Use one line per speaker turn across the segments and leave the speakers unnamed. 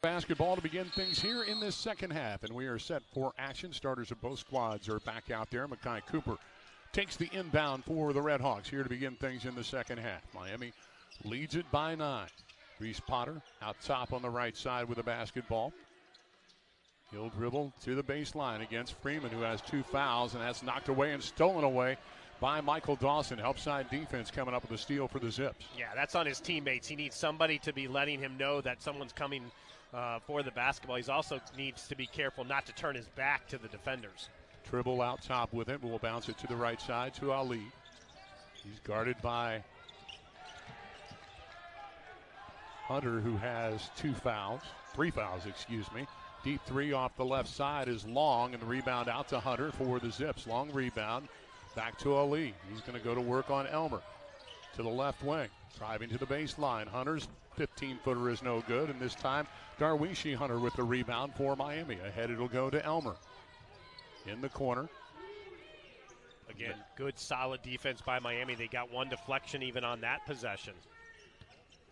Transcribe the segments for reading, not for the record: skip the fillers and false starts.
Basketball to begin things here in this second half, and we are set for action. Starters of both squads are back out there. Makai Cooper takes the inbound for the Red Hawks here to begin things in the second half. Miami leads it by 9. Reese Potter out top on the right side with the basketball. He'll dribble to the baseline against Freeman, who has 2 fouls, and that's knocked away and stolen away by Michael Dawson. Help side defense coming up with a steal for the Zips.
Yeah, that's on his teammates. He needs somebody to be letting him know that someone's coming for the basketball. He also needs to be careful not to turn his back to the defenders.
Tribble out top with it. We'll bounce it to the right side to Ali. He's guarded by Hunter, who has 3 fouls, excuse me. Deep three off the left side is long, and the rebound out to Hunter for the Zips. Long rebound back to Ali. He's going to go to work on Elmer to the left wing. Driving to the baseline. Hunter's 15-footer is no good, and this time Darwishi Hunter with the rebound for Miami. Ahead it'll go to Elmer. In the corner.
Again, good solid defense by Miami. They got one deflection even on that possession.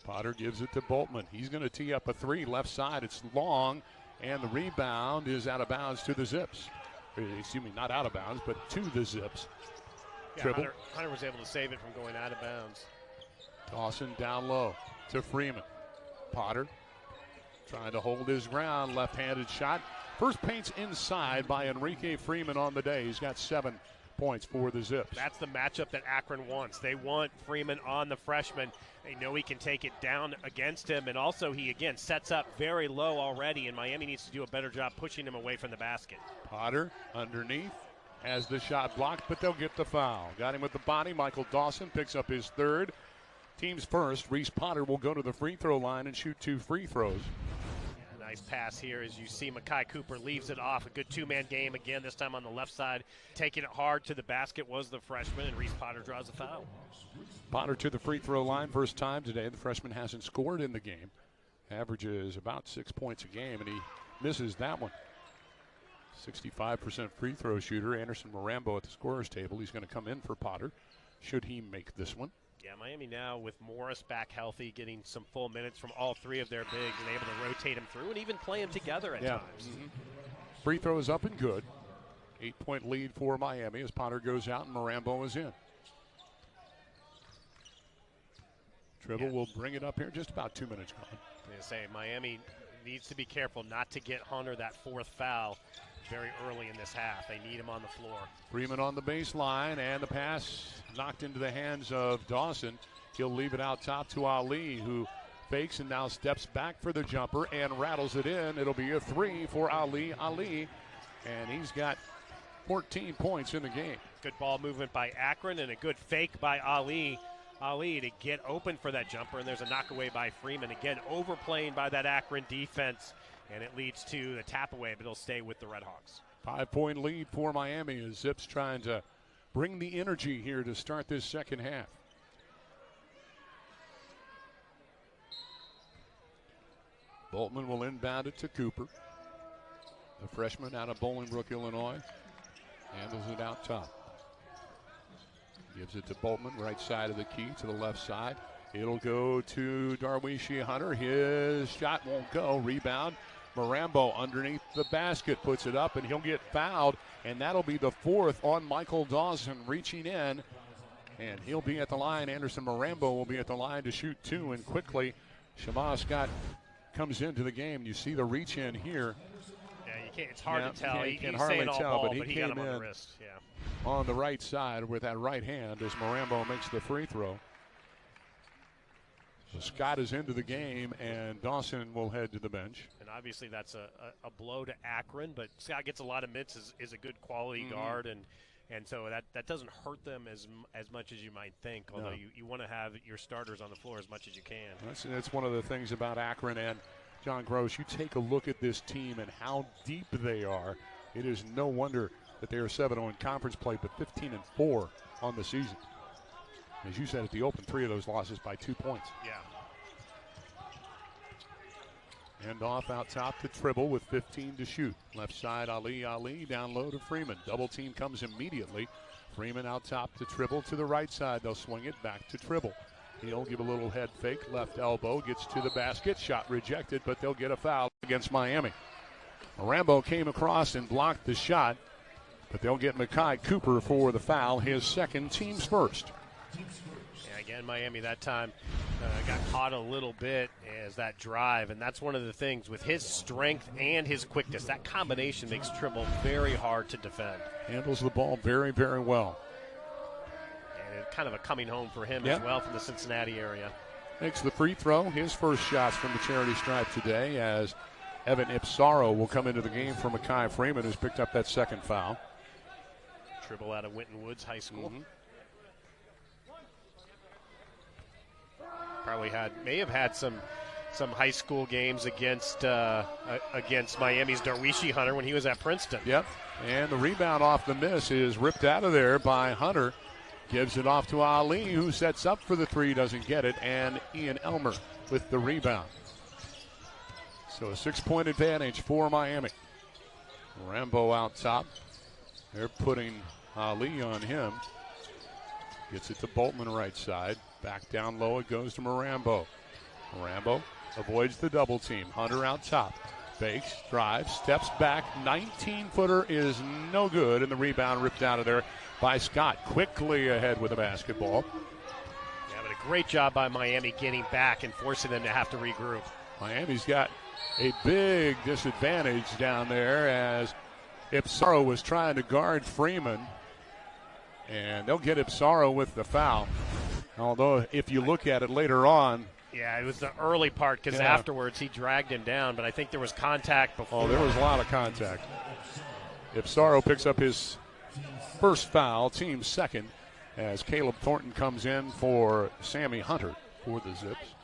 Potter gives it to Boltman. He's going to tee up a 3 left side. It's long, and the rebound is out of bounds to the Zips. Excuse me, not out of bounds, but to the Zips.
Yeah, Hunter was able to save it from going out of bounds.
Dawson down low to Freeman. Potter trying to hold his ground. Left-handed shot. First paint's inside by Enrique Freeman on the day. He's got 7 points for the Zips.
That's the matchup that Akron wants. They want Freeman on the freshman. They know he can take it down against him, and also he, again, sets up very low already, and Miami needs to do a better job pushing him away from the basket.
Potter underneath has the shot blocked, but they'll get the foul. Got him with the body. Michael Dawson picks up his 3rd. Team's first. Reese Potter will go to the free throw line and shoot 2 free throws.
Nice pass here as you see Makai Cooper leaves it off. A good 2-man game again, this time on the left side. Taking it hard to the basket was the freshman, and Reese Potter draws a foul.
Potter to the free throw line. First time today. The freshman hasn't scored in the game. Averages about 6 points a game, and he misses that one. 65% free throw shooter. Anderson Marambo at the scorer's table. He's going to come in for Potter should he make this one.
Yeah, Miami now with Morris back healthy, getting some full minutes from all 3 of their bigs and able to rotate them through and even play them together at times.
Mm-hmm. Free throw is up and good. 8-point lead for Miami as Potter goes out and Marambo is in. Tribble will bring it up here. Just about 2 minutes gone.
They say Miami needs to be careful not to get Hunter that 4th foul very early in this half. They need him on the floor.
Freeman on the baseline, and the pass knocked into the hands of Dawson. He'll leave it out top to Ali, who fakes and now steps back for the jumper and rattles it in. It'll be a 3 for Ali, and he's got 14 points in the game.
Good ball movement by Akron and a good fake by Ali to get open for that jumper, and there's a knockaway by Freeman. Again, overplaying by that Akron defense, and it leads to the tap away, but it'll stay with the Red Hawks.
5-point lead for Miami as Zips trying to bring the energy here to start this second half. Boltman will inbound it to Cooper. The freshman out of Bolingbrook, Illinois. Handles it out top. Gives it to Boltman, right side of the key to the left side. It'll go to Darwishi Hunter. His shot won't go. Rebound. Marambo underneath the basket puts it up, and he'll get fouled, and that'll be the 4th on Michael Dawson reaching in, and he'll be at the line. Anderson Marambo will be at the line to shoot 2, and quickly Shema Scott comes into the game. You see the reach in here.
Yeah, you can't. It's hard to tell.
He's hardly tell,
ball,
but he
got
came
him on
in
the wrist. Yeah.
On the right side with that right hand as Marambo makes the free throw. So Scott is into the game, and Dawson will head to the bench.
And obviously that's a blow to Akron, but Scott gets a lot of minutes, is a good quality guard, and so that doesn't hurt them as much as you might think, although you want to have your starters on the floor as much as you can.
That's one of the things about Akron and John Gross. You take a look at this team and how deep they are. It is no wonder that they are 7-0 in conference play, but 15-4 on the season. As you said at the open, 3 of those losses by 2 points.
Yeah.
Hand off out top to Tribble with 15 to shoot. Left side, Ali down low to Freeman. Double team comes immediately. Freeman out top to Tribble to the right side. They'll swing it back to Tribble. He'll give a little head fake. Left elbow gets to the basket. Shot rejected, but they'll get a foul. against Miami. Marambo came across and blocked the shot, but they'll get Makai Cooper for the foul, his second, team's first.
Yeah, again, Miami that time got caught a little bit as that drive, and that's one of the things with his strength and his quickness. That combination makes Tribble very hard to defend.
Handles the ball very, very well.
And it's kind of a coming home for him as well from the Cincinnati area.
Makes the free throw, his first shots from the charity stripe today, as Evan Ipsaro will come into the game for Makai Freeman, who's picked up that second foul.
Tribble out of Winton Woods High School. Probably may have had some high school games against Miami's Darwishi Hunter when he was at Princeton.
Yep, and the rebound off the miss is ripped out of there by Hunter. Gives it off to Ali, who sets up for the three, doesn't get it, and Ian Elmer with the rebound. So a 6-point advantage for Miami. Rambo out top. They're putting Ali on him. Gets it to Boltman right side. Back down low, it goes to Marambo. Marambo avoids the double team. Hunter out top. Fakes, drives, steps back. 19-footer is no good, and the rebound ripped out of there by Scott. Quickly ahead with the basketball.
Yeah, but a great job by Miami getting back and forcing them to have to regroup.
Miami's got a big disadvantage down there as Ipsaro was trying to guard Freeman. And they'll get Ipsaro with the foul. Although, if you look at it later on.
Yeah, it was the early part because afterwards he dragged him down, but I think there was contact before.
Oh, there was a lot of contact. Ipsaro picks up his first foul, team second, as Caleb Thornton comes in for Sammy Hunter for the Zips.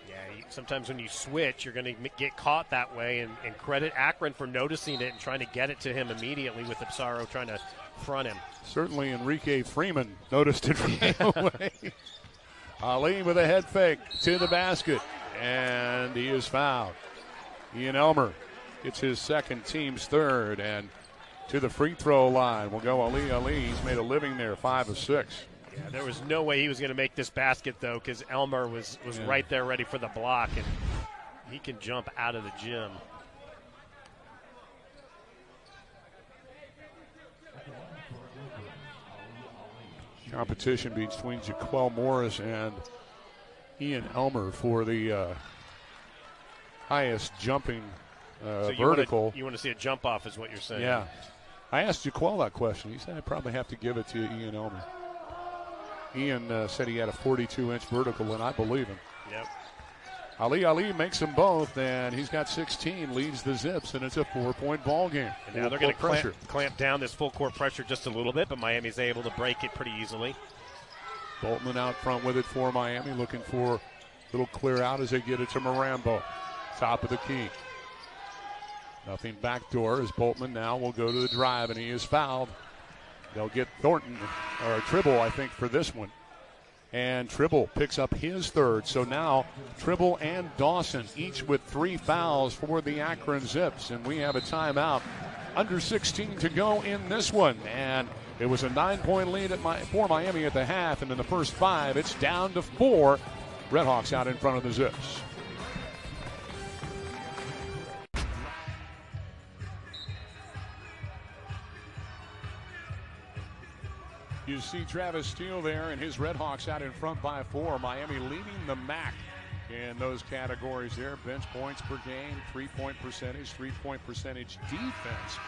Yeah, sometimes when you switch, you're going to get caught that way, and credit Akron for noticing it and trying to get it to him immediately with Ipsaro trying to front him.
Certainly Enrique Freeman noticed it right away. Ali with a head fake to the basket, and he is fouled. Ian Elmer gets his second, team's third, and to the free throw line will go Ali. He's made a living there, 5 of 6.
Yeah, there was no way he was going to make this basket, though, because Elmer was right there ready for the block, and he can jump out of the gym.
Competition between Jaquel Morris and Ian Elmer for the highest jumping vertical.
You want to see a jump off is what you're saying.
Yeah. I asked Jaquel that question. He said I'd probably have to give it to Ian Elmer. Ian said he had a 42-inch vertical, and I believe him.
Yep.
Ali makes them both, and he's got 16, leads the Zips, and it's a 4-point ball game.
And now they're going to clamp down this full court pressure just a little bit, but Miami's able to break it pretty easily.
Boltman out front with it for Miami, looking for a little clear out as they get it to Marambo. Top of the key. Nothing backdoor as Boltman now will go to the drive, and he is fouled. They'll get Thornton, or Tribble, I think, for this one. And Tribble picks up his third. So now Tribble and Dawson each with 3 fouls for the Akron Zips. And we have a timeout. Under 16 to go in this one. And it was a 9-point lead for Miami at the half. And in the first 5, it's down to 4. Redhawks out in front of the Zips. You see Travis Steele there and his Redhawks out in front by 4. Miami leading the MAC in those categories there. Bench points per game, 3-point percentage, 3-point percentage defense.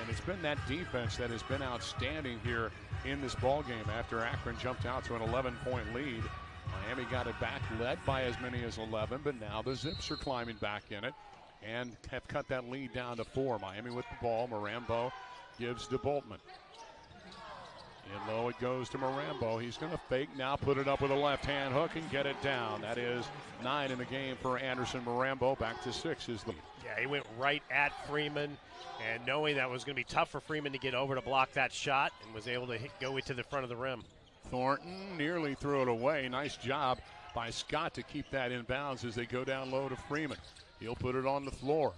And it's been that defense that has been outstanding here in this ball game after Akron jumped out to an 11-point lead. Miami got it back, led by as many as 11, but now the Zips are climbing back in it and have cut that lead down to 4. Miami with the ball. Marambo gives to Boltman. In low it goes to Marambo. He's going to fake now, put it up with a left-hand hook and get it down. That is 9 in the game for Anderson Marambo. Back to 6 is the lead.
Yeah, he went right at Freeman, and knowing that was going to be tough for Freeman to get over to block that shot, and was able to go to the front of the rim.
Thornton nearly threw it away. Nice job by Scott to keep that in bounds as they go down low to Freeman. He'll put it on the floor.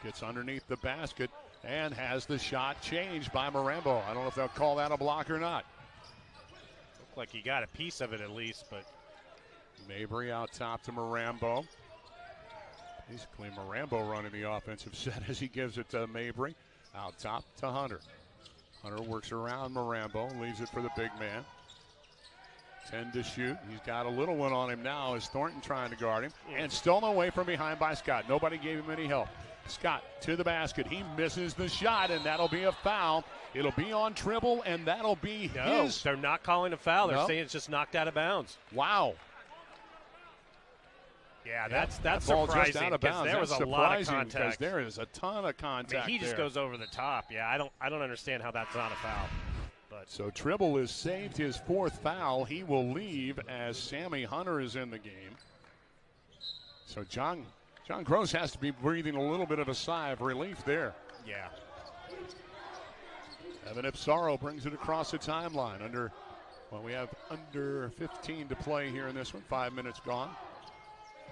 Gets underneath the basket and has the shot changed by Marambo. I don't know if they'll call that a block or not.
Looked like he got a piece of it at least, but
Mabry out top to Marambo. Basically, Marambo running the offensive set as he gives it to Mabry. Out top to Hunter. Hunter works around Marambo, leaves it for the big man. 10 to shoot. He's got a little one on him now as Thornton trying to guard him. And stolen away from behind by Scott. Nobody gave him any help. Scott to the basket. He misses the shot, and that'll be a foul. It'll be on Tribble, and that'll be his.
They're not calling a foul. They're saying it's just knocked out of bounds.
Wow.
Yeah, that's
ball
surprising.
Just out of bounds.
There was a lot of contact.
There is a ton of contact.
He just goes over the top. Yeah, I don't understand how that's not a foul. But
so Tribble has saved his fourth foul. He will leave as Sammy Hunter is in the game. So John Gross has to be breathing a little bit of a sigh of relief there.
Yeah.
Evan Ipsaro brings it across the timeline. We have under 15 to play here in this one. 5 minutes gone.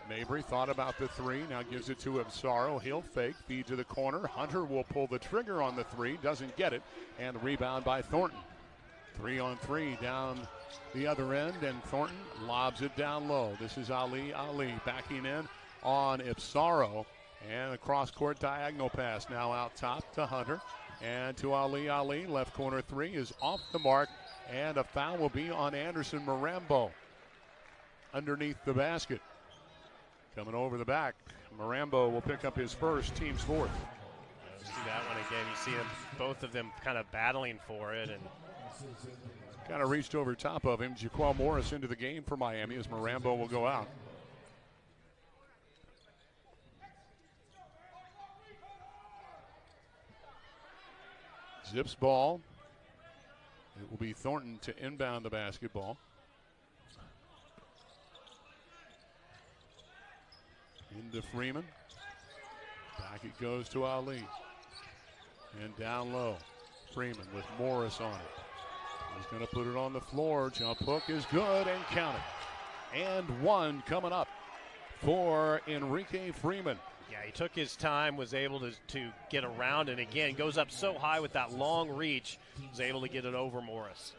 Mabry thought about the three, now gives it to Ipsaro. He'll fake, feed to the corner. Hunter will pull the trigger on the three, doesn't get it, and the rebound by Thornton. 3-on-3 down the other end, and Thornton lobs it down low. This is Ali backing in on Ipsaro, and a cross-court diagonal pass now out top to Hunter, and to Ali. Left corner three is off the mark, and a foul will be on Anderson Marambo underneath the basket. Coming over the back, Marambo will pick up his first, team's fourth.
See that one again. You see them, both of them kind of battling for it. And
kind of reached over top of him. Jaquel Morris into the game for Miami as Marambo will go out. Zips ball. It will be Thornton to inbound the basketball. Into Freeman. Back it goes to Ali. And down low. Freeman with Morris on it. He's going to put it on the floor. Jump hook is good and counted. And one coming up for Enrique Freeman.
Yeah, he took his time, was able to get around, and again, goes up so high with that long reach, was able to get it over Morris.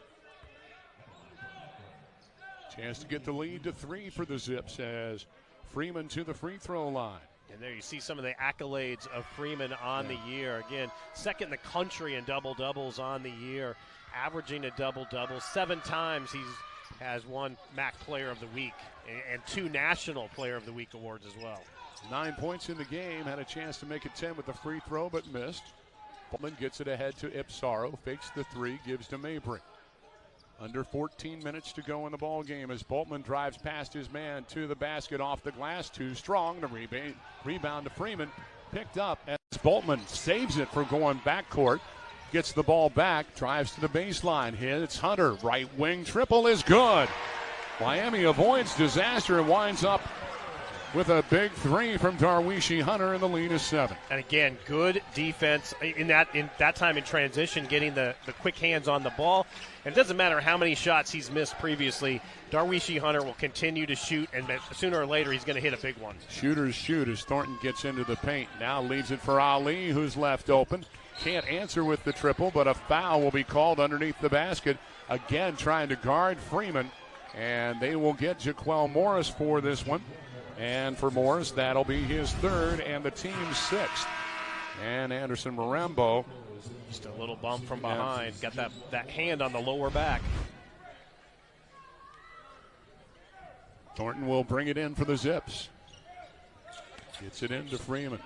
Chance to get the lead to three for the Zips as Freeman to the free throw line.
And there you see some of the accolades of Freeman on the year. Again, second in the country in double-doubles on the year, averaging a double-double. 7 times he has won MAC Player of the Week and 2 National Player of the Week awards as well.
9 points in the game, had a chance to make it 10 with the free throw, but missed. Boltman gets it ahead to Ipsaro, fakes the three, gives to Mabry. Under 14 minutes to go in the ball game as Boltman drives past his man to the basket off the glass. Too strong. The rebound to Freeman. Picked up as Boltman saves it from going backcourt. Gets the ball back. Drives to the baseline. Hits Hunter. Right wing triple is good. Miami avoids disaster and winds up with a big three from Darwishi Hunter, and the lead is 7.
And again, good defense in that time in transition, getting the quick hands on the ball. And it doesn't matter how many shots he's missed previously, Darwishi Hunter will continue to shoot, and sooner or later he's going to hit a big one.
Shooters shoot as Thornton gets into the paint. Now leaves it for Ali, who's left open. Can't answer with the triple, but a foul will be called underneath the basket. Again, trying to guard Freeman, and they will get Jaquel Morris for this one. And for Morris, that'll be his third and the team's 6th. And Anderson Marambo.
Just a little bump from behind. Got that hand on the lower back.
Thornton will bring it in for the Zips. Gets it into Freeman.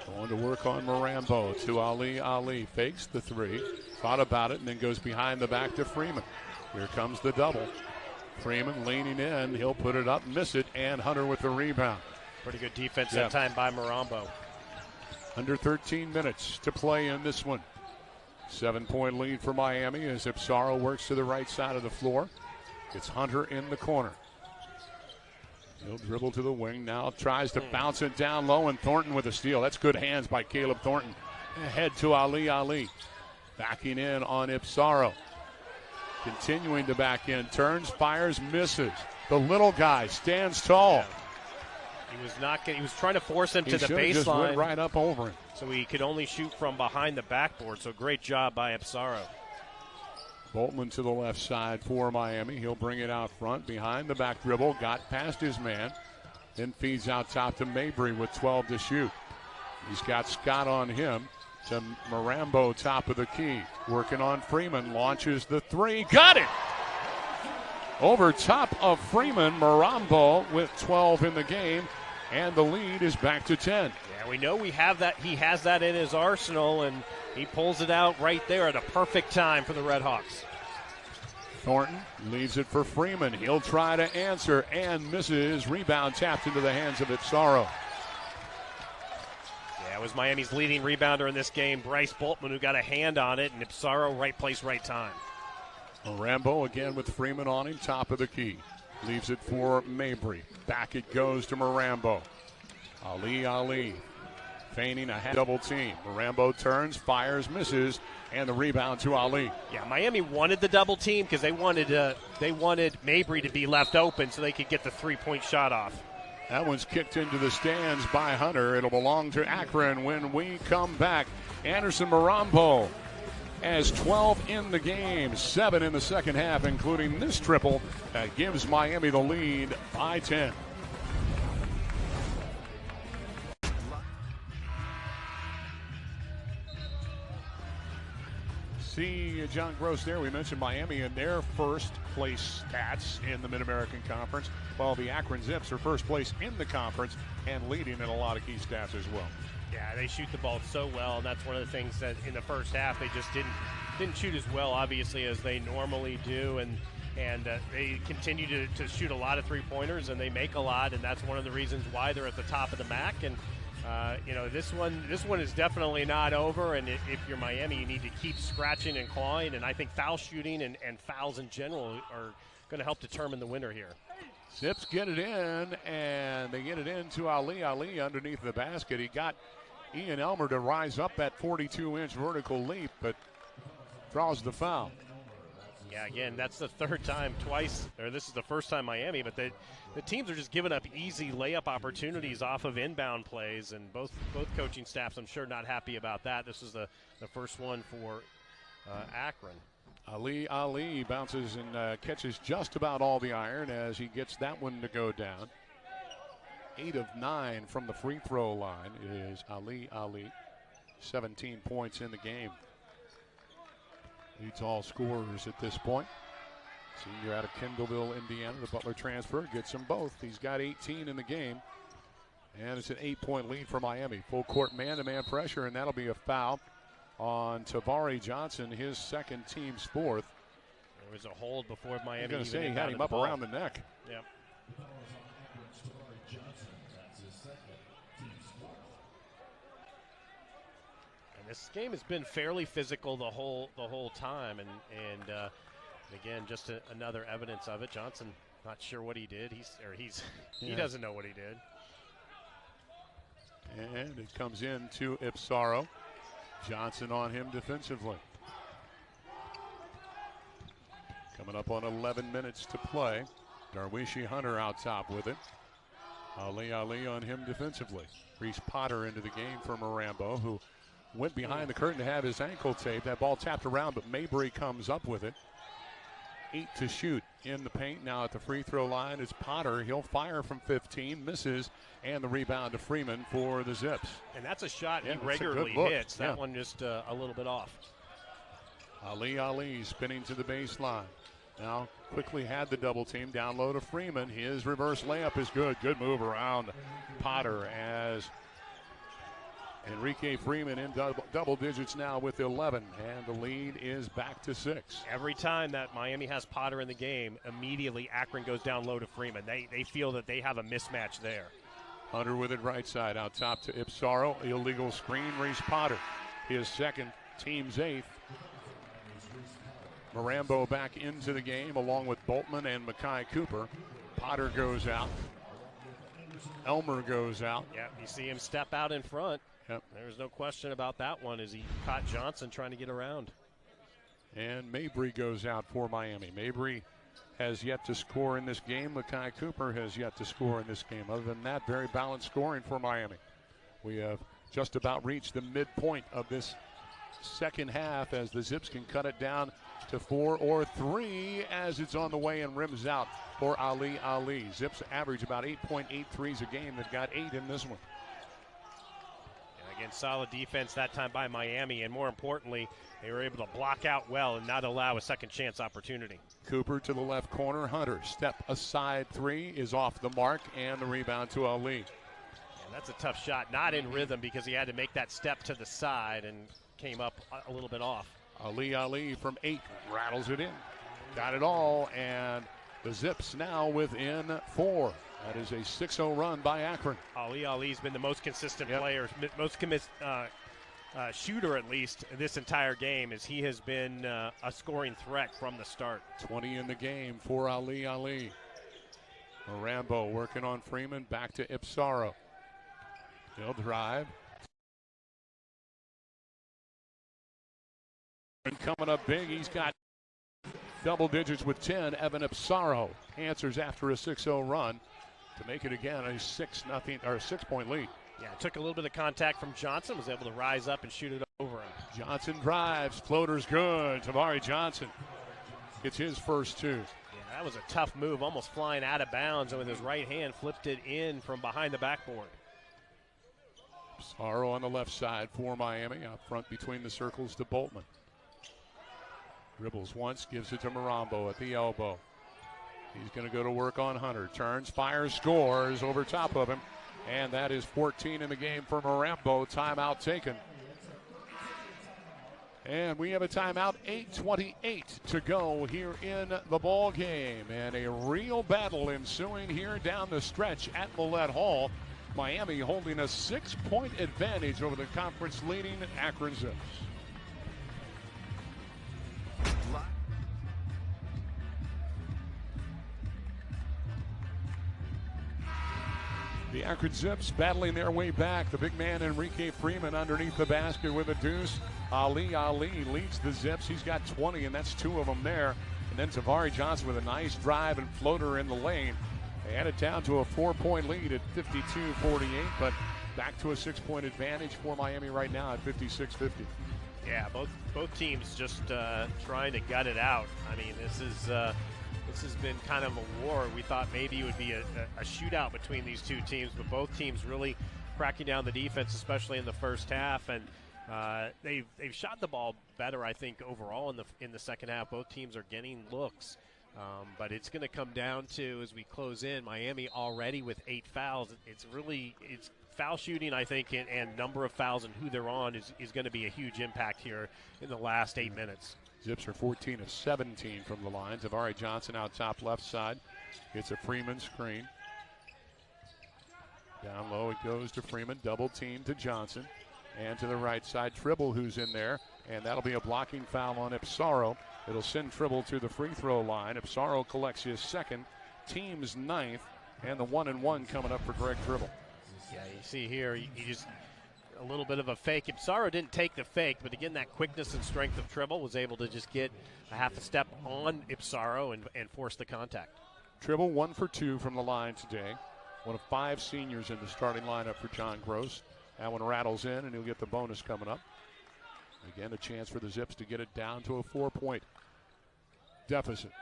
Going to work on Marambo to Ali. Ali fakes the three. Thought about it and then goes behind the back to Freeman. Here comes the double. Freeman leaning in. He'll put it up, miss it, and Hunter with the rebound.
Pretty good defense that time by Marambo.
Under 13 minutes to play in this one. 7-point lead for Miami as Ipsaro works to the right side of the floor. It's Hunter in the corner. He'll dribble to the wing. Now tries to bounce it down low, and Thornton with a steal. That's good hands by Caleb Thornton. Ahead to Ali. Backing in on Ipsaro. Continuing to back in, turns, fires, misses. The little guy stands tall.
Yeah. He was trying to force him to the baseline.
Just went right up over him.
So he could only shoot from behind the backboard. So great job by Ipsaro.
Boltman to the left side for Miami. He'll bring it out front behind the back dribble. Got past his man. Then feeds out top to Mabry with 12 to shoot. He's got Scott on him to Marambo, top of the key. Working on Freeman, launches the three. Got it! Over top of Freeman, Marambo with 12 in the game, and the lead is back to 10.
Yeah, we know we have that. He has that in his arsenal, and he pulls it out right there at a perfect time for the Red Hawks.
Thornton leaves it for Freeman. He'll try to answer and misses. Rebound tapped into the hands of Ipsaro.
Yeah, it was Miami's leading rebounder in this game, Bryce Boltman, who got a hand on it, and Ipsaro, right place, right time.
Rambo again with Freeman on him, top of the key. Leaves it for Mabry. Back it goes to Marambo. Ali feigning a double team. Marambo turns, fires, misses, and the rebound to Ali.
Yeah, Miami wanted the double team because they wanted Mabry to be left open so they could get the three-point shot off.
That one's kicked into the stands by Hunter. It'll belong to Akron when we come back. Anderson Marambo has 12 in the game, 7 in the second half, including this triple that gives Miami the lead by 10. See John Gross there. We mentioned Miami in their first place stats in the Mid-American Conference, while the Akron Zips are first place in the conference and leading in a lot of key stats as well.
Yeah, they shoot the ball so well, and that's one of the things that in the first half they just didn't shoot as well, obviously, as they normally do, and they continue to shoot a lot of three-pointers, and they make a lot, and that's one of the reasons why they're at the top of the MAC. And this one is definitely not over, and if you're Miami, you need to keep scratching and clawing, and I think foul shooting and fouls in general are going to help determine the winner here.
Zips get it in, and they get it in to Ali. Ali underneath the basket. He got Ian Elmer to rise up that 42-inch vertical leap, but draws the foul.
Yeah, again, that's the third time twice, or this is the first time Miami, but the teams are just giving up easy layup opportunities off of inbound plays, and both coaching staffs, I'm sure, not happy about that. This is the first one for Akron.
Ali bounces and catches just about all the iron as he gets that one to go down. 8 of 9 from the free throw line is Ali. 17 points in the game. Leads all scorers at this point. Senior out of Kendallville, Indiana. The Butler transfer gets them both. He's got 18 in the game. And it's an 8-point lead for Miami. Full court man-to-man pressure, and that'll be a foul on Tavari Johnson, his second, team's fourth.
There was a hold before Miami.
I was going to say he had him up around the neck.
Yep. This game has been fairly physical the whole time, and again, just another evidence of it. Johnson, not sure what he did. He doesn't know what he did.
And it comes in to Ipsaro. Johnson on him defensively. Coming up on 11 minutes to play. Darwishi Hunter out top with it. Ali on him defensively. Reese Potter into the game for Marambo, who went behind the curtain to have his ankle taped. That ball tapped around, but Mabry comes up with it. 8 to shoot in the paint. Now at the free throw line is Potter. He'll fire from 15, misses, and the rebound to Freeman for the Zips.
And that's a shot he regularly hits. That one just a little bit off.
Ali spinning to the baseline. Now quickly had the double team. Down low to Freeman. His reverse layup is good. Good move around Potter as Enrique Freeman in double digits now with 11, and the lead is back to 6.
Every time that Miami has Potter in the game, immediately Akron goes down low to Freeman. They feel that they have a mismatch there.
Hunter with it right side, out top to Ipsaro. Illegal screen, Reese Potter. His second, team's 8th. Marambo back into the game along with Boltman and Makai Cooper. Potter goes out. Elmer goes out.
Yeah, you see him step out in front.
Yep.
There's no question about that one as he caught Johnson trying to get around.
And Mabry goes out for Miami. Mabry has yet to score in this game. Makai Cooper has yet to score in this game. Other than that, very balanced scoring for Miami. We have just about reached the midpoint of this second half as the Zips can cut it down to 4 or 3 as it's on the way and rims out for Ali. Zips average about 8.8 threes a game. They've got 8 in this one.
And again, solid defense that time by Miami, and more importantly, they were able to block out well and not allow a second chance opportunity.
Cooper to the left corner. Hunter, step aside 3 is off the mark, and the rebound to Ali.
And that's a tough shot, not in rhythm because he had to make that step to the side and came up a little bit off.
Ali from 8 rattles it in. Got it all, and the Zips now within 4. That is a 6-0 run by Akron.
Ali's been the most consistent player, most shooter at least this entire game, as he has been a scoring threat from the start.
20 in the game for Ali. Rambo working on Freeman, back to Ipsaro. He'll drive. And coming up big, he's got double digits with 10. Evan Ipsaro answers after a 6-0 run to make it again a 6-point lead.
Yeah, it took a little bit of contact from Johnson, was able to rise up and shoot it over him.
Johnson drives, floater's good. Tavari Johnson gets his first 2.
Yeah, that was a tough move, almost flying out of bounds, and with his right hand flipped it in from behind the backboard.
Ipsaro on the left side for Miami, out front between the circles to Boltman. Dribbles once, gives it to Marambo at the elbow. He's going to go to work on Hunter. Turns, fires, scores over top of him. And that is 14 in the game for Marambo. Timeout taken. And we have a timeout, 8:28 to go here in the ball game. And a real battle ensuing here down the stretch at Millett Hall. Miami holding a 6-point advantage over the conference leading Akron Zips. The Akron Zips battling their way back. The big man Enrique Freeman underneath the basket with a deuce. Ali leads the Zips. He's got 20, and that's 2 of them there. And then Tavari Johnson with a nice drive and floater in the lane. They had it down to a 4-point lead at 52-48, but back to a 6-point advantage for Miami right now at 56-50.
Yeah, both teams just trying to gut it out. I mean, this has been kind of a war. We thought maybe it would be a shootout between these two teams, but both teams really cracking down the defense, especially in the first half. And they've shot the ball better, I think, overall in the second half. Both teams are getting looks, but it's going to come down to, as we close in, Miami already with 8 fouls. It's foul shooting, I think, and number of fouls and who they're on is going to be a huge impact here in the last 8 minutes.
Zips are 14 of 17 from the line. Tavari Johnson out top left side. Gets a Freeman screen. Down low it goes to Freeman. Double team to Johnson. And to the right side, Tribble, who's in there. And that'll be a blocking foul on Ipsaro. It'll send Tribble to the free throw line. Ipsaro collects his second, team's 9th, and the 1-and-1 coming up for Greg Tribble.
Yeah, you see here, he just a little bit of a fake. Ipsaro didn't take the fake, but again, that quickness and strength of Tribble was able to just get a half a step on Ipsaro and force the contact.
Tribble 1 for 2 from the line today. One of 5 seniors in the starting lineup for John Gross. That one rattles in, and he'll get the bonus coming up. Again, a chance for the Zips to get it down to a 4-point deficit.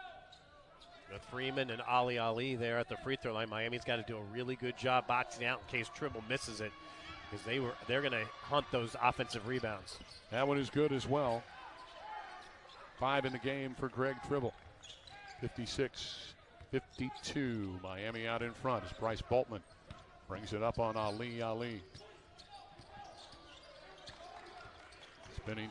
With Freeman and Ali there at the free throw line, Miami's got to do a really good job boxing out in case Tribble misses it, because they're going to hunt those offensive rebounds.
That one is good as well. 5 in the game for Greg Tribble. 56-52. Miami out in front as Bryce Boltman brings it up on Ali. Spinning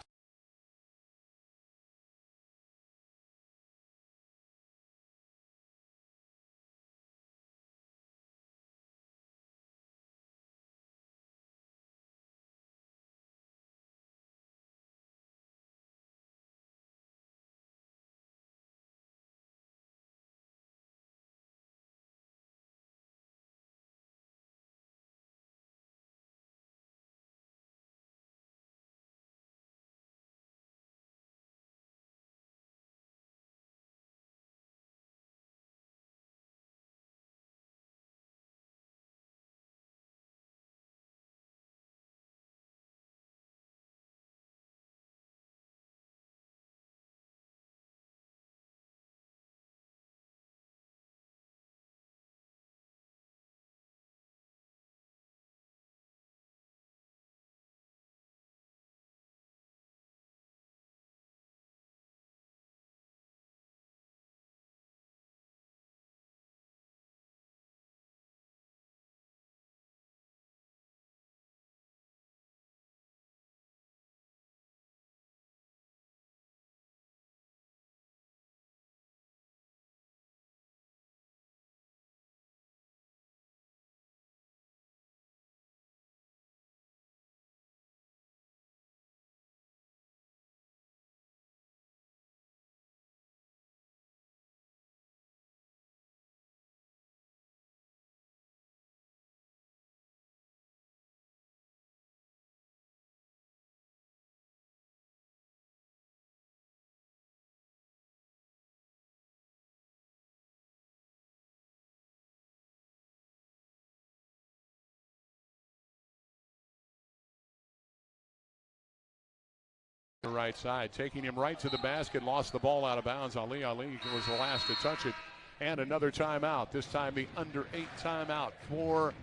the right side, taking him right to the basket, lost the ball out of bounds. Ali was the last to touch it. And another timeout, this time the under 8 timeout for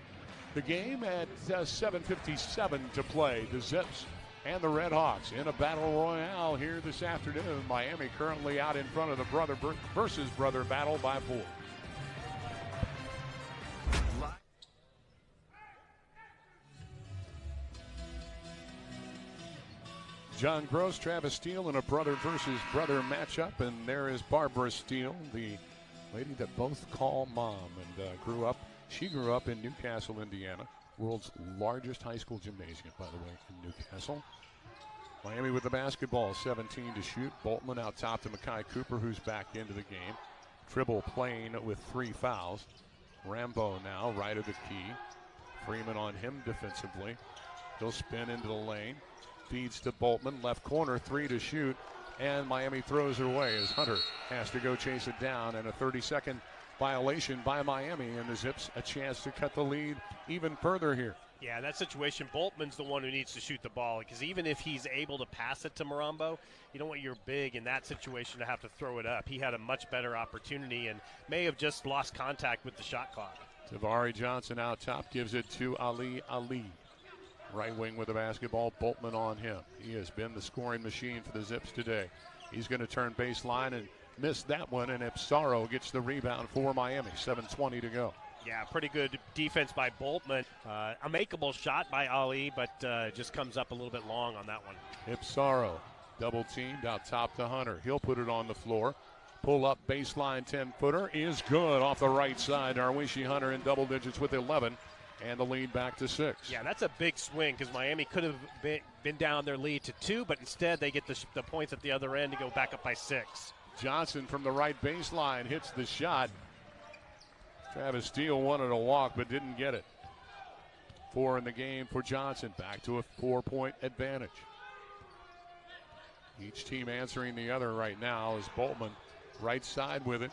the game at 7:57 to play. The Zips and the Red Hawks in a battle royale here this afternoon. Miami currently out in front of the brother versus brother battle by 4. John Gross, Travis Steele in a brother versus brother matchup, and there is Barbara Steele, the lady that both call mom, and she grew up in Newcastle, Indiana, world's largest high school gymnasium, by the way, in Newcastle. Miami with the basketball, 17 to shoot. Boltman out top to Makai Cooper, who's back into the game. Tribble playing with 3 fouls. Rambo now right of the key. Freeman on him defensively. He'll spin into the lane. Feeds to Boltman, left corner, 3 to shoot, and Miami throws it away as Hunter has to go chase it down, and a 30-second violation by Miami, and the Zips a chance to cut the lead even further here.
Yeah, that situation, Boltman's the one who needs to shoot the ball, because even if he's able to pass it to Marambo, you don't want your big in that situation to have to throw it up. He had a much better opportunity and may have just lost contact with the shot clock.
Tavari Johnson out top gives it to Ali. Right wing with the basketball, Boltman on him. He has been the scoring machine for the Zips today. He's going to turn baseline and miss that one, and Ipsaro gets the rebound for Miami. 7:20 to go.
Yeah, pretty good defense by Boltman. A makeable shot by Ali, but just comes up a little bit long on that one.
Ipsaro double teamed out top to Hunter. He'll put it on the floor. Pull up baseline 10-footer is good off the right side. Darwishi Hunter in double digits with 11. And the lead back to 6.
Yeah, that's a big swing because Miami could have been down their lead to 2, but instead they get the points at the other end to go back up by 6.
Johnson from the right baseline hits the shot. Travis Steele wanted a walk but didn't get it. 4 in the game for Johnson. Back to a 4-point advantage. Each team answering the other right now is Boltman right side with it.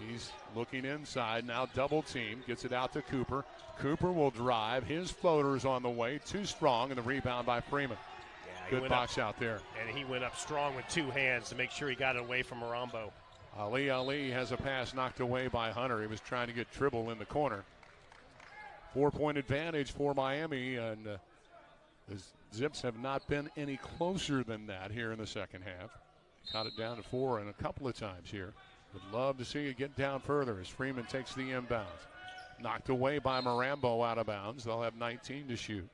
He's looking inside, now double team, gets it out to Cooper. Cooper will drive, his floater's on the way, too strong, and the rebound by Freeman. Yeah, good box out there.
And he went up strong with 2 hands to make sure he got it away from Marambo.
Ali has a pass knocked away by Hunter. He was trying to get Tribble in the corner. 4-point advantage for Miami, and the Zips have not been any closer than that here in the second half. Got it down to 4 and a couple of times here. Would love to see it get down further as Freeman takes the inbound. Knocked away by Marambo out of bounds. They'll have 19 to shoot.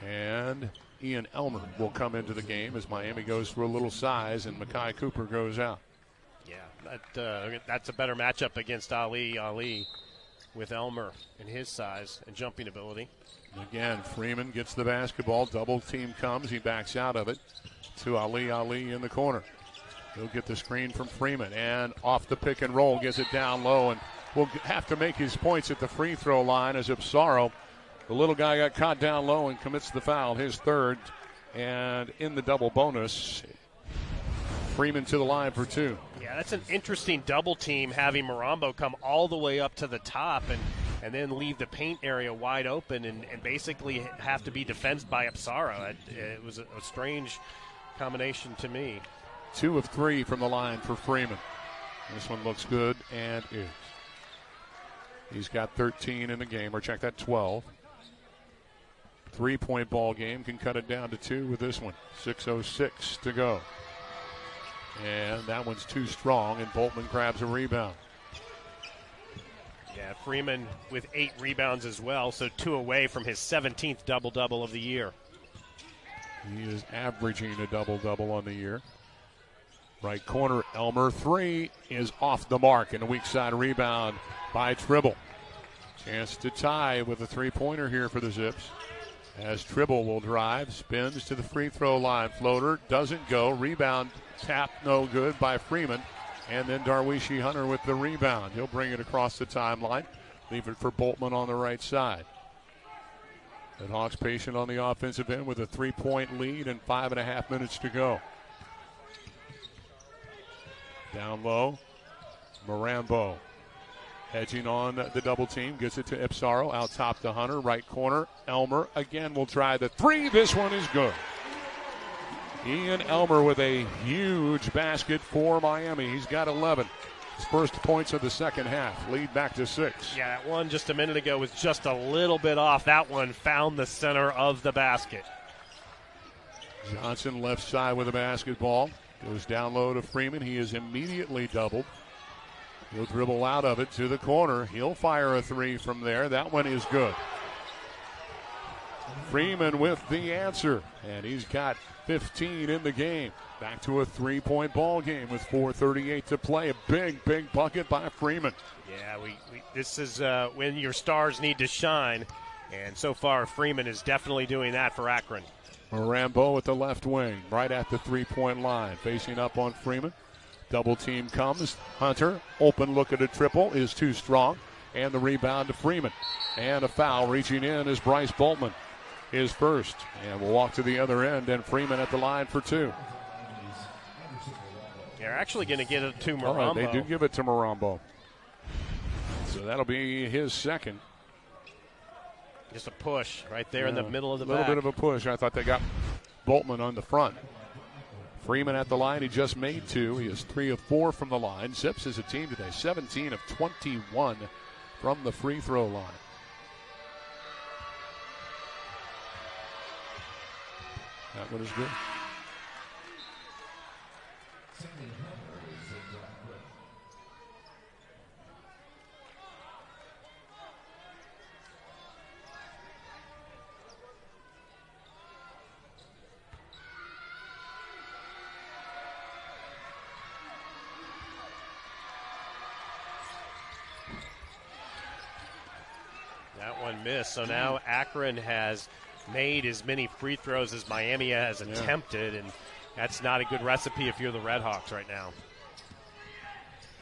And Ian Elmer will come into the game as Miami goes for a little size and Makai Cooper goes out.
Yeah, that's a better matchup against Ali. Ali with Elmer and his size and jumping ability.
Again, Freeman gets the basketball. Double team comes. He backs out of it to Ali. Ali in the corner. He'll get the screen from Freeman and off the pick and roll. Gets it down low and will have to make his points at the free throw line as Ipsaro, the little guy, got caught down low and commits the foul, his third. And in the double bonus, Freeman to the line for two.
Yeah, that's an interesting double team, having Morambo come all the way up to the top and then leave the paint area wide open and basically have to be defended by Ipsaro. It was a strange combination to me.
2 of 3 from the line for Freeman. This one looks good and is. He's got 13 in the game, or check that, 12. 3-point ball game, can cut it down to 2 with this one. 6:06 to go. And that one's too strong, and Boltman grabs a rebound.
Yeah, Freeman with 8 rebounds as well, so 2 away from his 17th double-double of the year.
He is averaging a double-double on the year. Right corner, Elmer, 3 is off the mark, and a weak side rebound by Tribble. Chance to tie with a three-pointer here for the Zips. As Tribble will drive, spins to the free throw line. Floater doesn't go. Rebound tap no good by Freeman. And then Darwishi Hunter with the rebound. He'll bring it across the timeline. Leave it for Boltman on the right side. The Hawks patient on the offensive end with a 3-point lead and 5.5 minutes to go. Down low, Morambo hedging on the double team, gets it to Ipsaro, out top to Hunter, right corner, Elmer again will try the 3, this one is good. Ian Elmer with a huge basket for Miami. He's got 11. His first points of the second half, lead back to 6.
Yeah, that one just a minute ago was just a little bit off. That one found the center of the basket.
Johnson left side with the basketball. Goes down low to Freeman. He is immediately doubled. He'll dribble out of it to the corner. He'll fire a 3 from there. That one is good. Freeman with the answer. And he's got 15 in the game. Back to a 3-point ball game with 4:38 to play. A big, big bucket by Freeman.
Yeah, this is when your stars need to shine. And so far, Freeman is definitely doing that for Akron.
Morambo at the left wing, right at the 3-point line, facing up on Freeman. Double team comes. Hunter, open look at a triple, is too strong. And the rebound to Freeman. And a foul reaching in is Bryce Boltman. His first. And we'll walk to the other end, and Freeman at the line for 2.
They're actually going to get it to Morambo.
They do give it to Morambo. So that'll be his second.
Just a push right there in the middle of the back.
A little bit of a push. I thought they got Boltman on the front. Freeman at the line. He just made 2. He is 3 of 4 from the line. Zips as a team today, 17 of 21 from the free throw line. That one is good.
That one missed. So now Akron has made as many free throws as Miami has attempted, and that's not a good recipe if you're the Redhawks right now.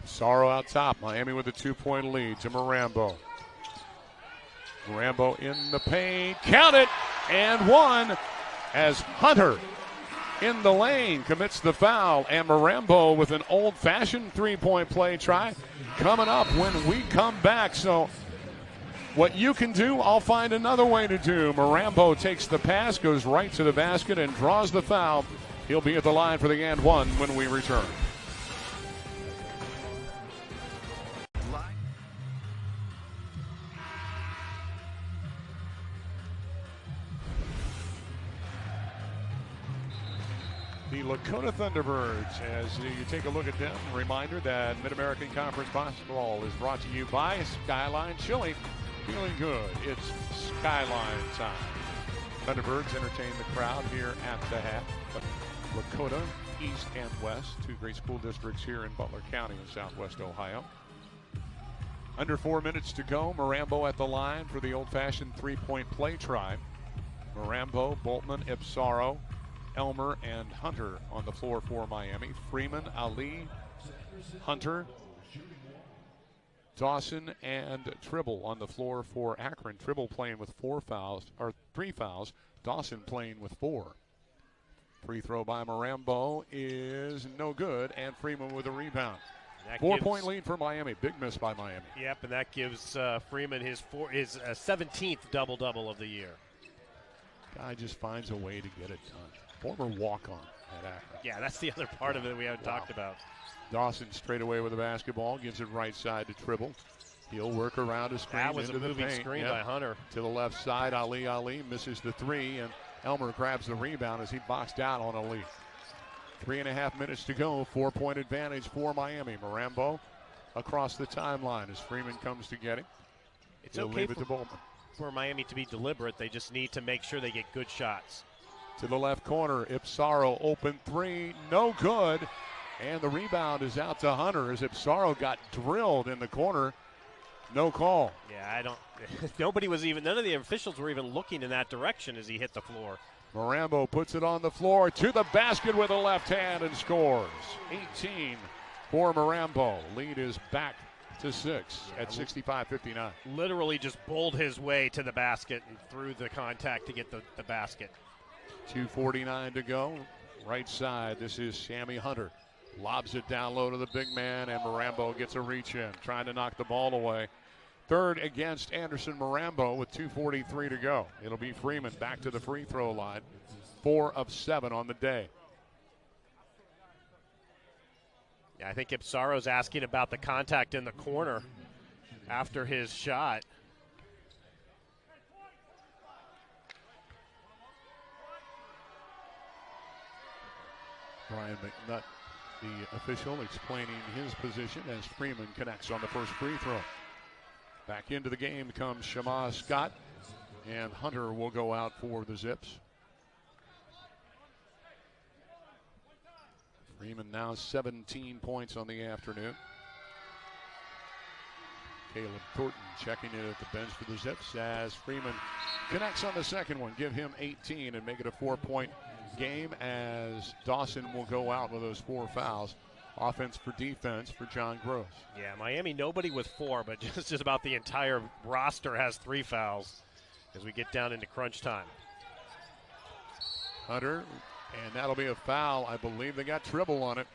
Sorrow out top. Miami with a 2-point lead to Morambo. Morambo in the paint. Count it! And 1 as Hunter in the lane commits the foul. And Morambo with an old-fashioned 3-point play try coming up when we come back. So what you can do, I'll find another way to do. Morambo takes the pass, goes right to the basket, and draws the foul. He'll be at the line for the and 1 when we return. The Lakota Thunderbirds, as you take a look at them, reminder that Mid-American Conference Basketball is brought to you by Skyline Chili. Feeling good, it's Skyline time. Thunderbirds entertain the crowd here at the hat. Lakota, East and West, two great school districts here in Butler County in southwest Ohio. Under 4 minutes to go. Marambo at the line for the old-fashioned three-point play try. Marambo, Boltman, Ipsaro, Elmer, and Hunter on the floor for Miami. Freeman, Ali, Hunter, Dawson, and Tribble on the floor for Akron. Tribble playing with 3 fouls. Dawson playing with 4. Free throw by Marambo is no good, and Freeman with a rebound. 4-point lead for Miami. Big miss by Miami.
Yep, and that gives Freeman his 17th double-double of the year.
Guy just finds a way to get it done. Former walk-on at Akron.
Yeah, that's the other part of it we haven't talked about.
Dawson straight away with the basketball, gives it right side to Tribble. He'll work around a screen.
That was
into
a moving screen by Hunter.
To the left side, Ali misses the 3, and Elmer grabs the rebound as he boxed out on Ali. 3.5 minutes to go. 4-point advantage for Miami. Marambo across the timeline as Freeman comes to get him.
He'll
leave it to Boltman.
For Miami to be deliberate, they just need to make sure they get good shots.
To the left corner, Ipsaro open 3, no good. And the rebound is out to Hunter as Ipsaro got drilled in the corner. No call.
Yeah, none of the officials were even looking in that direction as he hit the floor.
Marambo puts it on the floor to the basket with a left hand and scores. 18 for Marambo. Lead is back to 6 at 65-59.
Literally just bowled his way to the basket and through the contact to get the basket.
2:49 to go. Right side, this is Sammy Hunter. Lobs it down low to the big man, and Marambo gets a reach in, trying to knock the ball away. Third against Anderson Marambo with 2:43 to go. It'll be Freeman back to the free throw line. 4 of 7 on the day.
Yeah, I think Ipsaro's asking about the contact in the corner after his shot.
Brian McNutt, the official, explaining his position as Freeman connects on the first free throw. Back into the game comes Shama Scott, and Hunter will go out for the Zips. Freeman now 17 points on the afternoon. Caleb Thornton checking in at the bench for the Zips as Freeman connects on the second one. Give him 18 and make it a 4-point game as Dawson will go out with those 4 fouls. Offense for defense for John Gross.
Yeah, Miami, nobody with 4, but just about the entire roster has 3 fouls as we get down into crunch time.
Hunter, and that'll be a foul. I believe they got Tribble on it.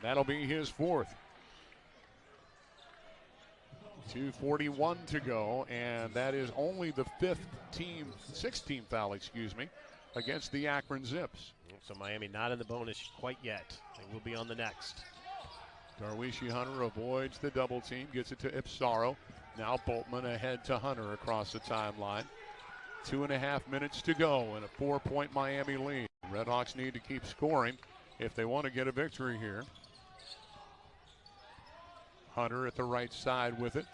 That'll be his 4th. 2:41 to go, and that is only the 6th team foul, against the Akron Zips.
So Miami not in the bonus quite yet. They will be on the next.
Darwishi Hunter avoids the double team, gets it to Ipsaro. Now Boltman ahead to Hunter across the timeline. 2.5 minutes to go and a 4-point Miami lead. Redhawks need to keep scoring if they want to get a victory here. Hunter at the right side with it.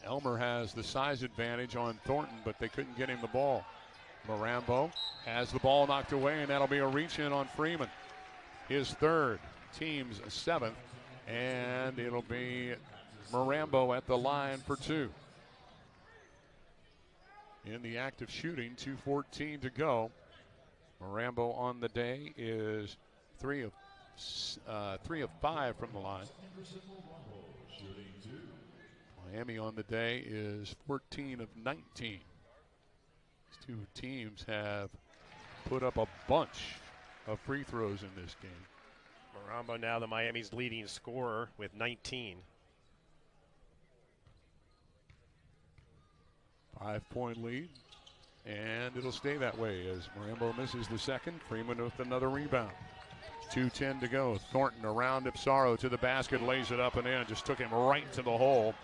Elmer has the size advantage on Thornton, but they couldn't get him the ball. Marambo has the ball knocked away, and that'll be a reach in on Freeman. His 3rd, team's 7th, and it'll be Marambo at the line for 2. In the act of shooting, 2:14 to go. Marambo on the day is 3 of 5 from the line. Miami on the day is 14 of 19. These two teams have put up a bunch of free throws in this game.
Marambo now the Miami's leading scorer with 19.
5-point lead, and it'll stay that way as Marambo misses the second. Freeman with another rebound. 2:10 to go. Thornton around Ipsaro to the basket, lays it up and in. Just took him right to the hole.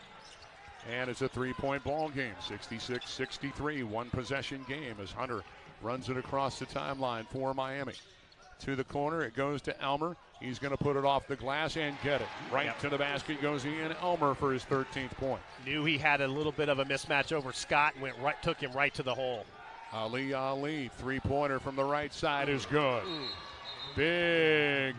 And it's a 3-point ball game. 66-63, one possession game as Hunter runs it across the timeline for Miami. To the corner, it goes to Elmer. He's going to put it off the glass and get it. Right to the basket goes Ian Elmer for his 13th point.
Knew he had a little bit of a mismatch over Scott and took him right to the hole.
Ali, three-pointer from the right side is good. Big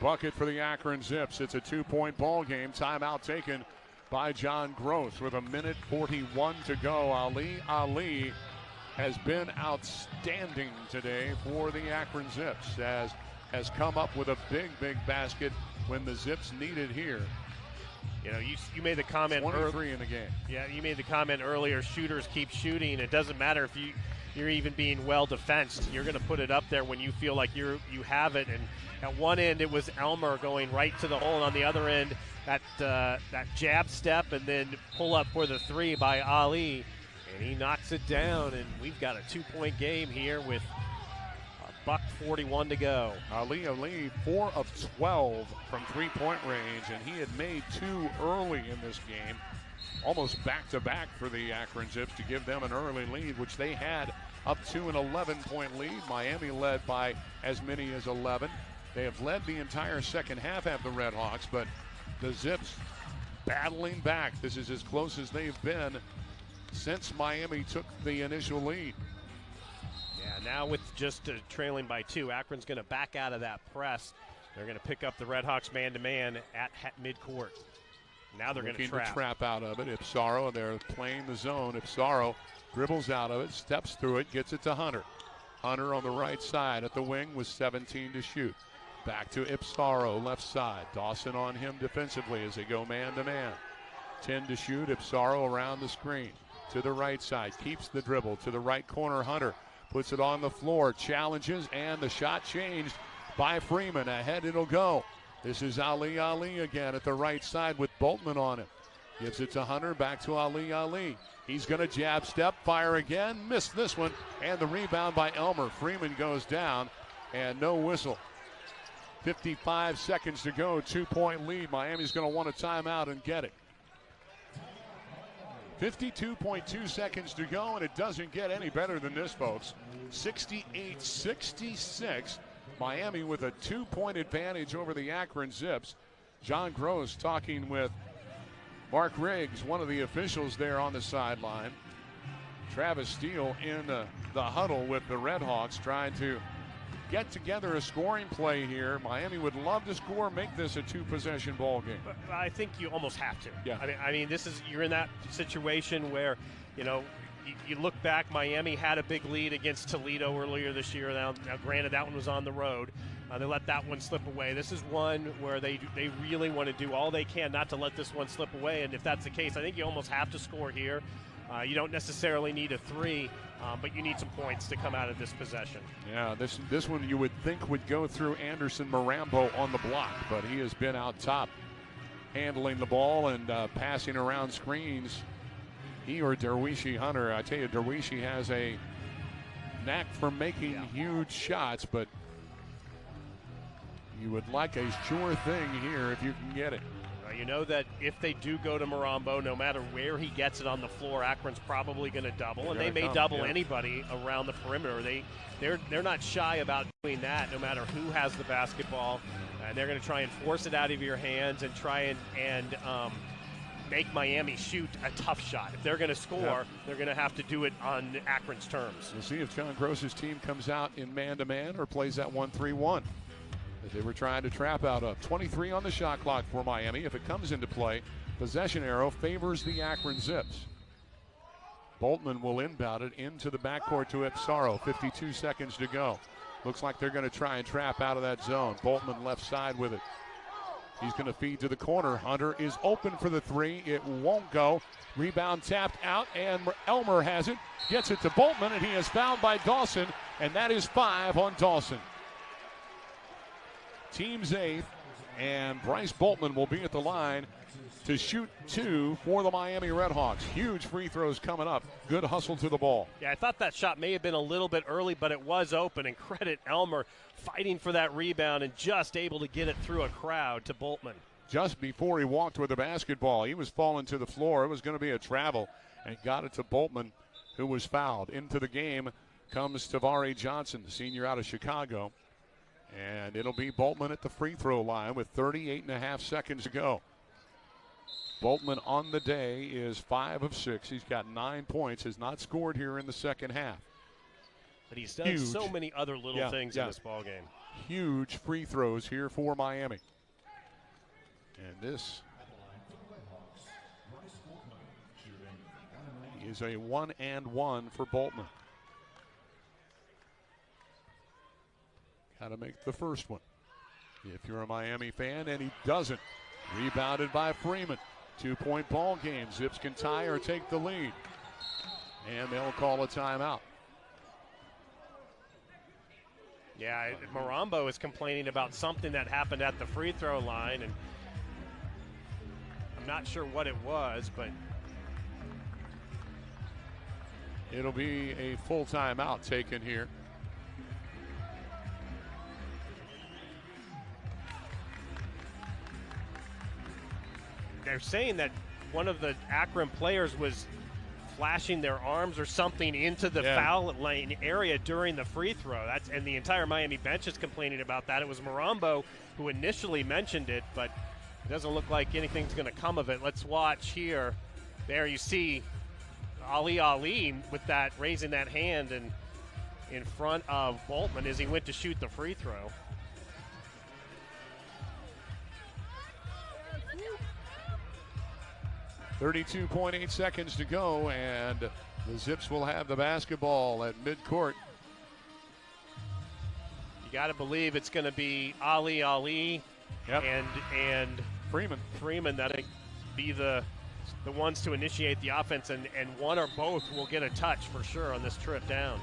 bucket for the Akron Zips. It's a 2-point ball game. Timeout taken by John Gross with 1:41 to go. Ali has been outstanding today for the Akron Zips, has come up with a big basket when the Zips need it here.
You know, you made the comment
23 in the game.
Yeah, you made the comment earlier, shooters keep shooting. It doesn't matter if you're even being well defensed. You're going to put it up there when you feel like you have it. And at one end, it was Elmer going right to the hole, and on the other end, that jab step and then pull up for the three by Ali. And he knocks it down, and we've got a 2-point game here with $1:41 to go.
Ali, 4 of 12 from three-point range, and he had made 2 early in this game, almost back-to-back for the Akron Zips to give them an early lead, which they had up to an 11-point lead. Miami led by as many as 11. They have led the entire second half, have the Red Hawks, but the Zips battling back. This is as close as they've been since Miami took the initial lead.
Yeah, now with just trailing by 2, Akron's going to back out of that press. They're going to pick up the Red Hawks man-to-man at midcourt. Now they're going to
trap out of it. Ipsaro, they're playing the zone. Ipsaro dribbles out of it, steps through it, gets it to Hunter. Hunter on the right side at the wing with 17 to shoot. Back to Ipsaro, left side. Dawson on him defensively as they go man-to-man. 10 to shoot. Ipsaro around the screen to the right side. Keeps the dribble to the right corner. Hunter puts it on the floor, challenges, and the shot changed by Freeman. Ahead it'll go. This is Ali again at the right side with Boltman on him. Gives it to Hunter, back to Ali. He's going to jab step, fire again, missed this one, and the rebound by Elmer. Freeman goes down, and no whistle. 55 seconds to go, 2-point lead. Miami's going to want a timeout and get it. 52.2 seconds to go, and it doesn't get any better than this, folks. 68-66. Miami with a 2-point advantage over the Akron Zips. John Gross talking with Mark Riggs, one of the officials there on the sideline. Travis Steele in the huddle with the Red Hawks trying to get together a scoring play here. Miami would love to score, make this a 2-possession ball game.
I think you almost have to.
Yeah.
I mean, you're in that situation where, you know, you look back, Miami had a big lead against Toledo earlier this year. Now granted, that one was on the road. They let that one slip away. This is one where they really want to do all they can not to let this one slip away. And if that's the case, I think you almost have to score here. You don't necessarily need a 3, but you need some points to come out of this possession.
Yeah, this one you would think would go through Anderson Marambo on the block, but he has been out top handling the ball and passing around screens. He or Derwishi Hunter, I tell you, Derwishi has a knack for making huge shots, but you would like a sure thing here if you can get it.
You know that if they do go to Marambo, no matter where he gets it on the floor, Akron's probably going to double, and they may double anybody around the perimeter. They're not shy about doing that, no matter who has the basketball, and they're going to try and force it out of your hands and try and make Miami shoot a tough shot. If they're going to score, they're going to have to do it on Akron's terms.
We'll see if John Gross's team comes out in man-to-man or plays that 1-3-1. They were trying to trap out of. 23 on the shot clock for Miami. If it comes into play, possession arrow favors the Akron Zips. Boltman will inbound it into the backcourt to Ipsaro. 52 seconds to go. Looks like they're going to try and trap out of that zone. Boltman left side with it. He's going to feed to the corner. Hunter is open for the 3. It won't go. Rebound tapped out, and Elmer has it. Gets it to Boltman, and he is fouled by Dawson, and that is 5 on Dawson. Team's 8th, and Bryce Boltman will be at the line to shoot 2 for the Miami Redhawks. Huge free throws coming up. Good hustle to the ball.
Yeah, I thought that shot may have been a little bit early, but it was open, and credit Elmer fighting for that rebound and just able to get it through a crowd to Boltman.
Just before he walked with the basketball, he was falling to the floor. It was going to be a travel, and got it to Boltman, who was fouled. Into the game comes Tavari Johnson, the senior out of Chicago. And it'll be Boltman at the free throw line with 38.5 seconds to go. Boltman on the day is 5 of 6. He's got 9 points. Has not scored here in the second half.
But he's done so many other little things in this ball game.
Huge free throws here for Miami. And this is a 1-and-1 for Boltman. Got to make the first one if you're a Miami fan, and he doesn't. Rebounded by Freeman. 2-point ball game. Zips can tie or take the lead. And they'll call a timeout.
Yeah, Morambo is complaining about something that happened at the free throw line, and I'm not sure what it was, but
it'll be a full timeout taken here.
They're saying that one of the Akron players was flashing their arms or something into the foul lane area during the free throw. And the entire Miami bench is complaining about that. It was Morambo who initially mentioned it, but it doesn't look like anything's going to come of it. Let's watch here. There you see Ali with that, raising that hand and in front of Boltman as he went to shoot the free throw.
.8 seconds to go, and the Zips will have the basketball at midcourt.
You got to believe it's going to be Ali and Freeman that'll be the ones to initiate the offense, and one or both will get a touch for sure on this trip down.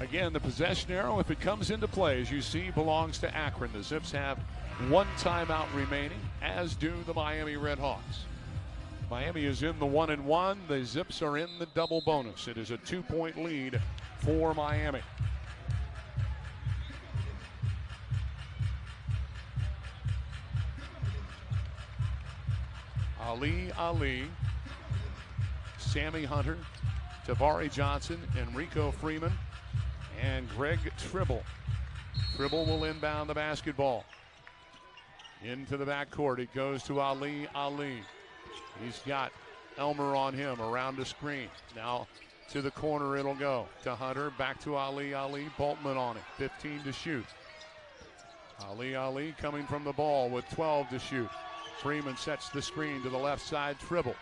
Again, the possession arrow, if it comes into play, as you see, belongs to Akron. The Zips have 1 timeout remaining, as do the Miami Redhawks. Miami is in the 1-and-1. The Zips are in the double bonus. It is a 2-point lead for Miami. Ali, Sammy Hunter, Tavari Johnson, Enrico Freeman, and Greg Tribble. Tribble will inbound the basketball. Into the backcourt. It goes to Ali. He's got Elmer on him around the screen. Now to the corner it'll go. To Hunter, back to Ali. Boltman on it. 15 to shoot. Ali coming from the ball with 12 to shoot. Freeman sets the screen to the left side. Tribble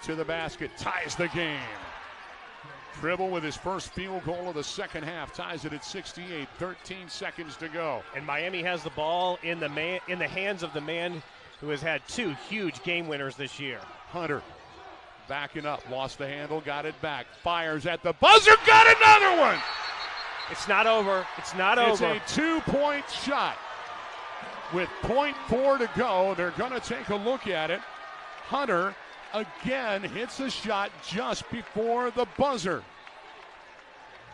to the basket. Ties the game. Tribble with his first field goal of the second half. Ties it at 68. 13 seconds to go.
And Miami has the ball in the hands of the man who has had 2 huge game winners this year.
Hunter backing up, lost the handle, got it back, fires at the buzzer, got another one!
It's not over. It's
a 2-point shot. With .4 to go, they're going to take a look at it. Hunter again hits a shot just before the buzzer.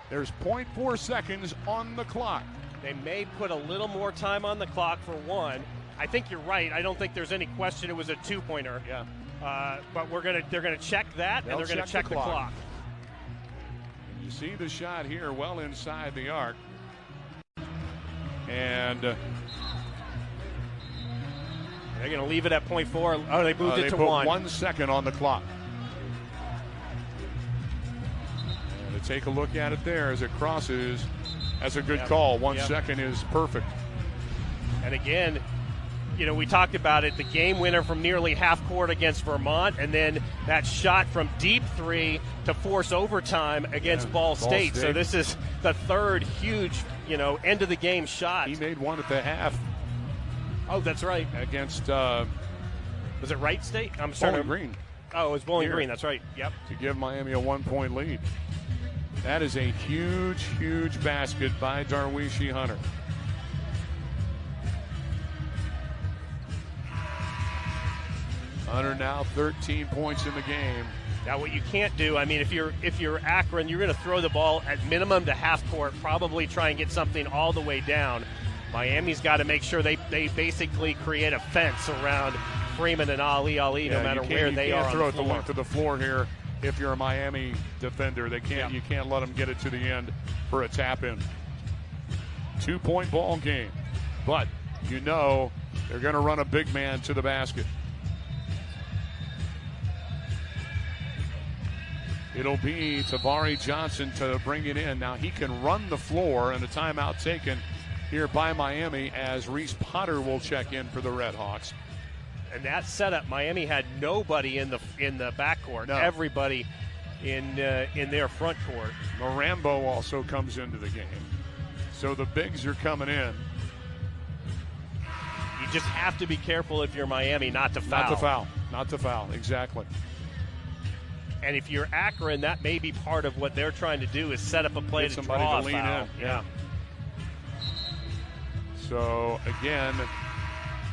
There's .4 seconds on the clock.
They may put a little more time on the clock for one. I think you're right. I don't think there's any question it was a 2-pointer.
Yeah.
But they're gonna check that, and they're gonna check the clock.
You see the shot here, well inside the arc, and
they're gonna leave it at .4. Oh, they moved it to 1.
1 second on the clock. And to take a look at it there as it crosses, that's a good call. 1 second is perfect.
And again, we talked about it, the game winner from nearly half court against Vermont, and then that shot from deep 3 to force overtime against Ball State. So this is the third huge, end of the game shot.
He made one at the half.
Oh, that's right.
Against
was it Wright State? I'm sorry.
Bowling Green.
Oh, it was Bowling Green. That's right. Yep.
To give Miami a 1-point lead. That is a huge, huge basket by Darwishi Hunter. Hunter now 13 points in the game.
Now, what you can't do, if you're Akron, you're going to throw the ball at minimum to half court, probably try and get something all the way down. Miami's got to make sure they basically create a fence around Freeman and Ali, no matter where they are on the floor.
You can't throw it to the floor here if you're a Miami defender. They can't. You can't let them get it to the end for a tap-in. 2-point ball game. But they're going to run a big man to the basket. It'll be Tavari Johnson to bring it in. Now he can run the floor, and a timeout taken here by Miami as Reese Potter will check in for the Red Hawks.
And that setup, Miami had nobody in the backcourt.
No.
Everybody in their front court.
Marambo also comes into the game. So the bigs are coming in.
You just have to be careful if you're Miami not to foul.
Not to foul, exactly.
And if you're Akron, that may be part of what they're trying to do is set up a play
Get
to
somebody
draw
to lean
a foul.
in. Yeah. So again,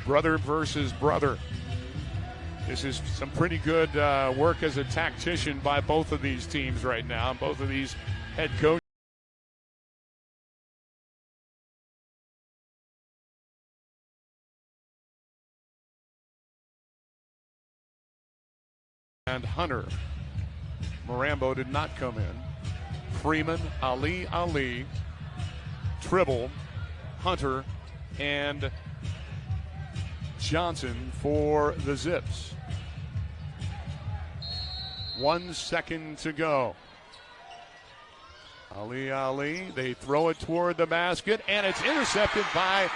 brother versus brother. This is some pretty good work as a tactician by both of these teams right now. Both of these head coaches. And Hunter. Marambo did not come in. Freeman, Ali, Tribble, Hunter, and Johnson for the Zips. 1 second to go. Ali, they throw it toward the basket, and it's intercepted by